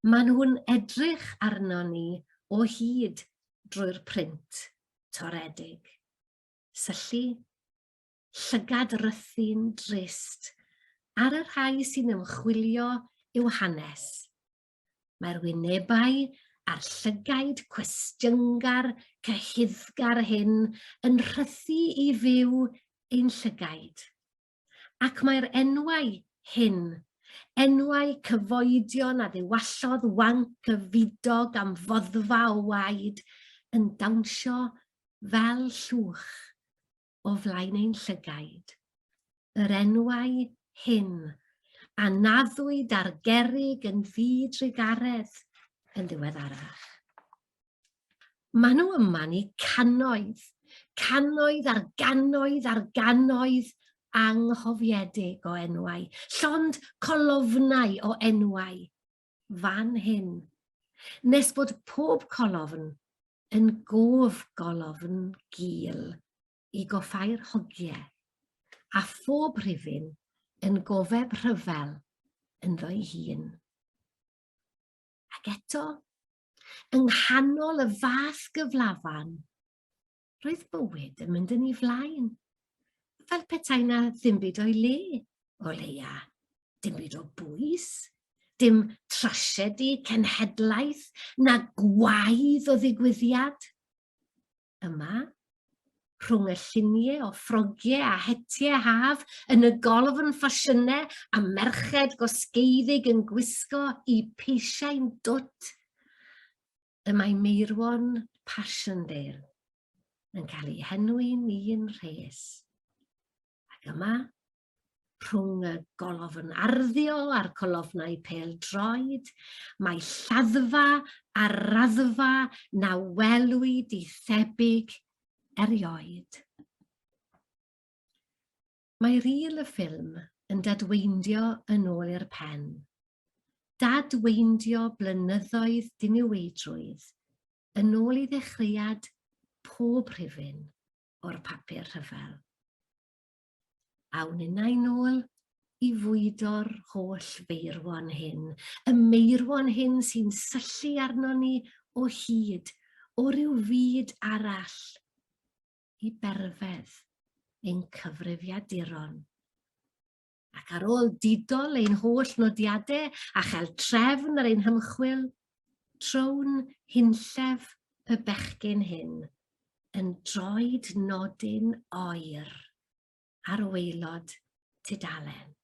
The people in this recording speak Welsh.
Maen nhw'n edrych arno ni o hyd drwy'r print toredig. Syllu, llygad rythu'n drist ar y rhai sy'n ymchwilio i'w hanes. Mae'r wynebau a'r llygaid cwestyngar cyhuddgar hyn yn rhythu i fyw ein llygaid. Ac mae'r enwau hyn, enwau cyfoedion a ddiwallodd wanc y fidog am foddfa o waed, yn dawnsio fel llwch o flaen ein llygaid. Yr enwau hyn, a naddwyd ar gerrig yn fyd-rigaredd yn ddiweddarach. Maen nhw yma ni cannoedd, cannoedd ar gannoedd anghofiedig o enwau, llond colofnau o enwau, fan hyn, nes bod pob colofn yn gof golofn gul i goffau'r hogiau, a phob rhifin yn gofeb rhyfel ynddo'i hun. Ac eto, yng nghanol y fath gyflafan, roedd bywyd yn mynd yn ei flaen, fel petai na ddim byd o'i le, o leia, dim byd o bwys, dim trasiedi cenhedlaeth na gwaedd o ddigwyddiad. Yma, rhwng y lluniau o ffrogiau a hetiau haf yn y golofn ffasiynau a merched gosgeiddig yn gwisgo i peisiau'n dwt, y mae meirwon Passchendaele yn cael ei henwi'n un rhes. Ac yma, rhwng y golofn arddio a'r colofnau pêl-droed, mae lladdfa a raddfa na welwyd i thebyg erioed. Mae ril y ffilm yn dadweindio yn ôl i'r pen. Dadweindio blynyddoedd diniweidrwydd yn ôl i ddechreuad pob rhifin o'r papur rhyfel. Awn unai nôl i fwydo'r holl feirwon hyn, y meirwon hyn sy'n syllu arno ni o hyd, o ryw fyd arall, i berfedd ein cyfrifiaduron. Ac ar ôl didol ein holl nodiadau a chael trefn ar ein hymchwil, trown hunllef y bechgyn hyn yn droed nodyn oer ar waelod tudalen.